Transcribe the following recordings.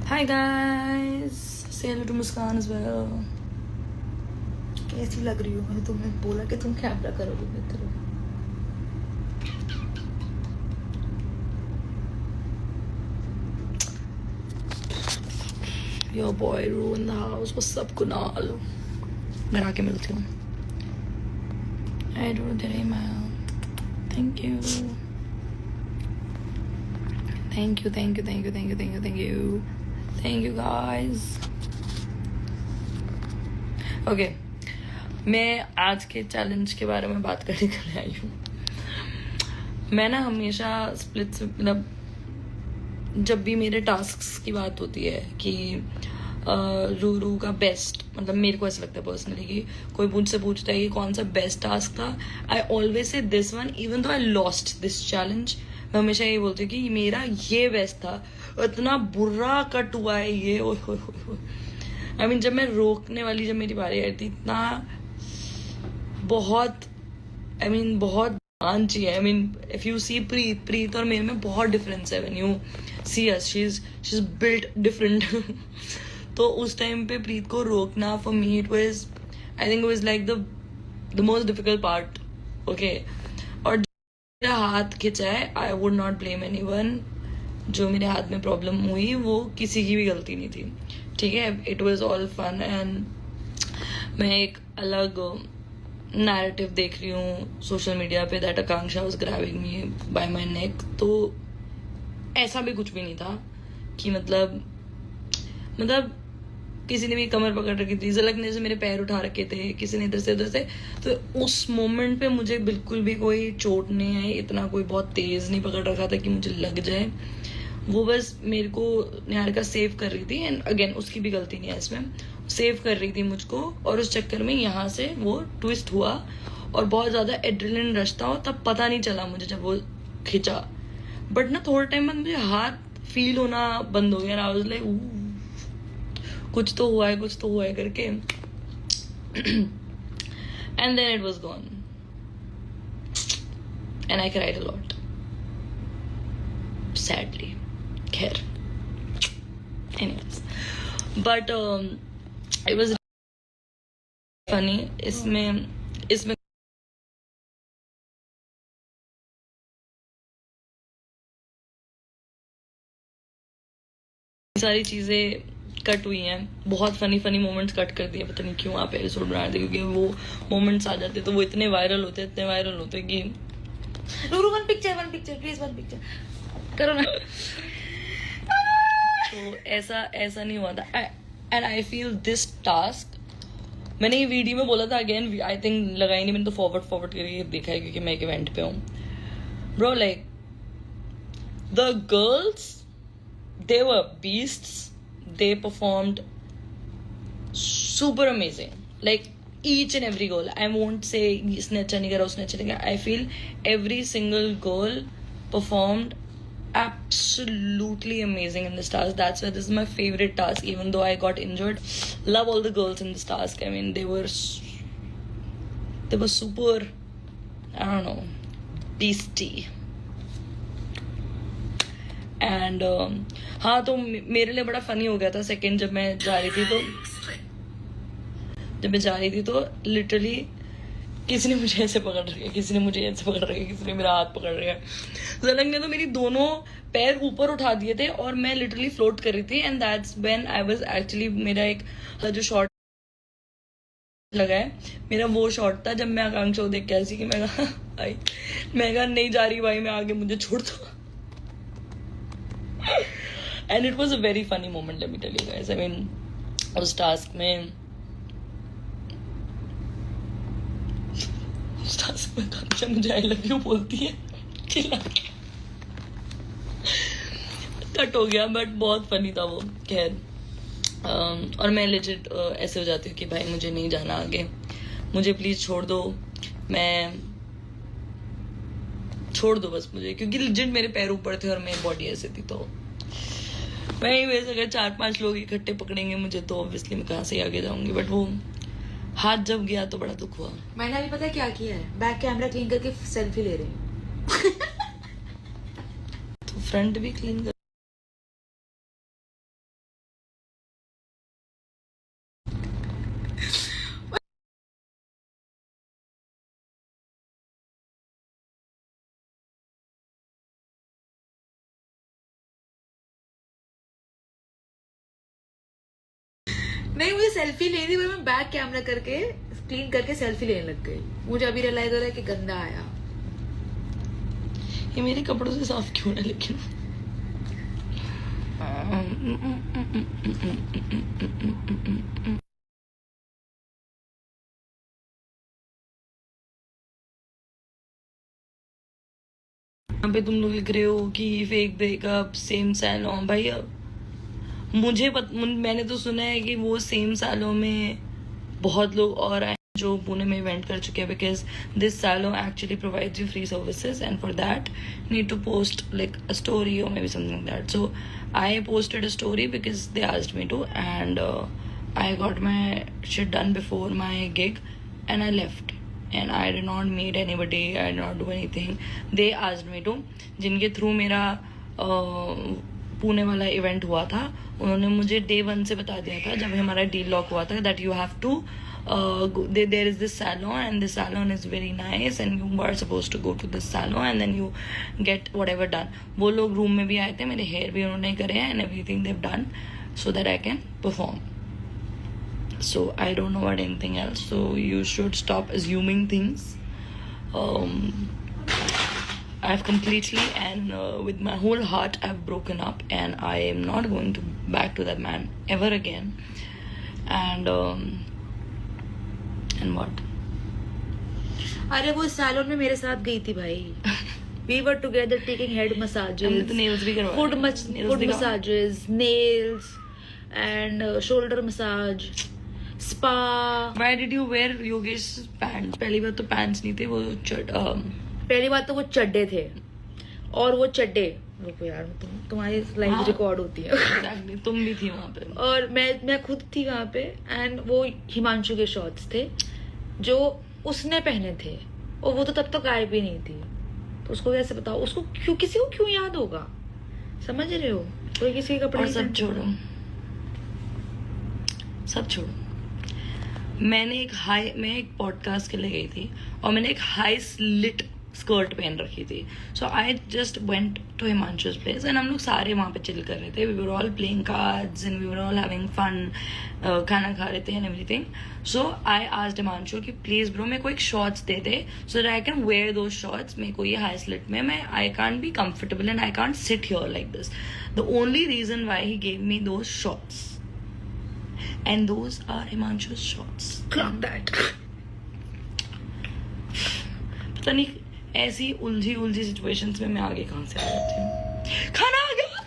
Hi guys, say hello to Muskan as well. कैसी लग रही हो? मैंने तुम्हें बोला कि तुम कैमरा करोगे मित्र. Your boy Ru in the house. What's up Kunal? घर आके मिलती हूँ. I do the email. Thank you. Thank you, thank you, thank you, thank you, thank you, thank you. Thank you guys. Okay. मैं आज के challenge के बारे में बात करने के लिए आई हूँ. मैं ना हमेशा स्प्लिट्स मतलब जब भी मेरे टास्क्स की बात होती है कि रू का बेस्ट मतलब मेरे को ऐसा लगता है पर्सनली कि कोई मुझसे पूछता है कि कौन सा बेस्ट टास्क था, I always say this one even though I lost this challenge. मैं हमेशा ये बोलती हूँ कि मेरा ये बेस्ट था. इतना बुरा कट हुआ है ये. आई मीन जब मैं रोकने वाली जब मेरी बारी आई थी इतना बहुत बहुत आंची है. I mean if you see Preet और मेरे में बहुत डिफरेंस है. When you see us she is built different. तो उस टाइम पे प्रीत को रोकना for me it was I think it was like the most difficult part. Okay. और मेरा हाथ खिंचा है, I would not blame anyone. जो मेरे हाथ में प्रॉब्लम हुई वो किसी की भी गलती नहीं थी. ठीक है. It was all fun and मैं एक अलग नैरेटिव देख रही हूँ सोशल मीडिया पे that Akanksha was grabbing me by my neck. तो ऐसा भी कुछ भी नहीं था कि मतलब किसी ने भी कमर पकड़ रखी थी, झलकने से मेरे पैर उठा रखे थे किसी ने इधर से उधर से. तो उस मोमेंट पे मुझे बिल्कुल भी कोई चोट नहीं आई. इतना कोई बहुत तेज नहीं पकड़ रखा था कि मुझे लग जाए. वो बस मेरे को निहारिका सेव कर रही थी एंड अगेन उसकी भी गलती नहीं है इसमें. सेव कर रही थी मुझको और उस चक्कर में यहाँ से वो ट्विस्ट हुआ और बहुत ज्यादा एड्रेनलिन रश था और तब पता नहीं चला मुझे जब वो खिंचा. बट ना थोड़ा टाइम बाद मुझे हाथ फील होना बंद हो गया. आई वाज लाइक कुछ तो हुआ है करके. And then it was gone and I cried a lot sadly. खैर anyways but it was funny. इसमें सारी चीजें कट हुई हैं. बहुत फनी मोमेंट्स कट कर दिए. पता नहीं क्यों आप एपिसोड बना रहे थे क्योंकि वो मोमेंट्स आ जाते तो वो इतने वायरल होते कि one picture please one picture करो ना. तो ऐसा नहीं हुआ था. And I feel this task मैंने ये वीडियो में बोला था अगेन आई थिंक लगाई नहीं मैंने तो फॉरवर्ड करके देखा है क्योंकि मैं एक इवेंट पे हूँ. Bro like the girls they were beasts. They performed super amazing. Like each and every girl. I won't say इसने अच्छा नहीं करा उसने अच्छा नहीं करा. I feel every single girl performed absolutely amazing in this task. That's why this is my favorite task even though I got injured. Love all the girls in this task. I mean they were super I don't know beastie. And हाँ तो मेरे लिए बड़ा funny हो गया था second जब मैं जा रही थी तो लिटरली किसी ने मुझे ऐसे पकड़ रखा, किसी ने मुझे ऐसे पकड़ रखा, किसी ने मेरा हाथ पकड़ रखा. झलक ने तो मेरी दोनों पैर ऊपर उठा दिए थे और मैं लिटरली फ्लोट कर रही थी. And that's when I was actually मेरा एक जो शॉट लगा है मेरा वो शॉट था जब मैं आकांक्षा को देख के ऐसी कि मैं कहा नहीं जा रही भाई मैं आगे मुझे छोड़ दो. And it was a very funny moment, let me tell you guys. I mean, उस टास्क में कांक्षा मुझे आई लव यू बोलती है चिल्ला के. कट हो गया बट बहुत फनी था वो. खैर और मैं लेजिट ऐसे हो जाती हूँ कि भाई मुझे नहीं जाना आगे, मुझे प्लीज छोड़ दो, मैं छोड़ दो बस मुझे, क्योंकि लेजिट मेरे पैर ऊपर थे और मेरी बॉडी ऐसे थी. तो मैं वैसे अगर 4-5 लोग इकट्ठे पकड़ेंगे मुझे तो ऑब्वियसली मैं कहाँ से आगे जाऊंगी. बट वो हाथ जब गया तो बड़ा दुख हुआ. मैंने अभी पता क्या किया है, बैक कैमरा क्लीन करके सेल्फी ले रही हूँ. तो फ्रंट भी क्लीन कर नहीं, मुझे सेल्फी लेनी थी, पर मैं बैक कैमरा करके क्लीन करके सेल्फी लेने लग गई। मुझे अभी रियलाइज हो रहा है कि गंदा आया। ये मेरे कपड़ों से साफ क्यों है लेकिन? यहाँ पे तुम लोग लिख रहे हो कि फेक ब्रेकअप, सेम सैलून। भाई अब मैंने तो सुना है कि वो सेम सैलून में बहुत लोग और आए जो पुणे में इवेंट कर चुके हैं, because this salon actually provides you free services and for that need to post like a story और maybe something that. So I posted a story because they asked me to, and I got my shit done before my gig and I left, and I did not meet anybody, I did not do anything. They asked me to, जिनके through मेरा पुणे वाला event हुआ था, उन्होंने मुझे day 1 से बता दिया था जब हमारा डील लॉक हुआ था that you have to there is this salon and this salon is very nice and you are supposed to go to this salon and then you get whatever done. वो लोग room में भी आए थे, मेरे hair भी उन्होंने करे हैं and everything they've done so that I can perform. So I don't know about anything else, so you should stop assuming things. I've completely and with my whole heart I've broken up and I am not going to back to that man ever again. And what? अरे वो salon में मेरे साथ गई थी भाई। We were together taking head massages, हमने तो nails भी करवाए। foot Nails भी massages, nails and shoulder massage, spa. Why did you wear Yogesh pants? पहली बात तो pants नहीं थे, वो पहली बात तो वो चड्डे थे, और वो चड्डे, रुको यार तुम्हारी लाइव रिकॉर्ड होती है। Exactly, तुम भी थी वहाँ पे और मैं खुद थी वहाँ पे, एंड वो हिमांशु के शॉर्ट्स थे जो उसने पहने थे, और वो तो तब तक गायब भी नहीं थी, तो उसको कैसे बताओ, उसको क्यों, किसी को क्यों याद होगा, समझ रहे हो? कोई किसी के कपड़े और सब छोड़ो, सब छोड़ो। मैं एक पॉडकास्ट के लिए गई थी और मैंने एक हाई स्लिट स्कर्ट पहन रखी थी. So I just went to Himanshu's place and हम लोग सारे वहाँ पे चिल कर रहे थे. We were all playing cards and we were all having fun, खाना खा रहे थे and everything. So I asked Himanshu कि प्लीज ब्रो मेरे को एक शॉर्ट्स दे दे so that I can wear those shorts. मेरे को ये हाई स्लिट में I can't be comfortable and I can't sit here like this. The only reason why he gave me those shorts and those are Himanshu's shorts. Clock that. पता नहीं ऐसी उलझी situations में मैं आगे कहाँ से आ जाती हूँ. खाना आ गया.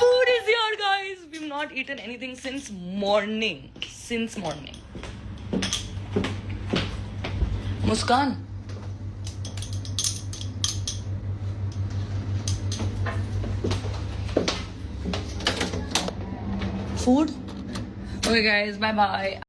Food is here guys. We've not eaten anything since morning. Muskan. Food. Okay guys, bye bye.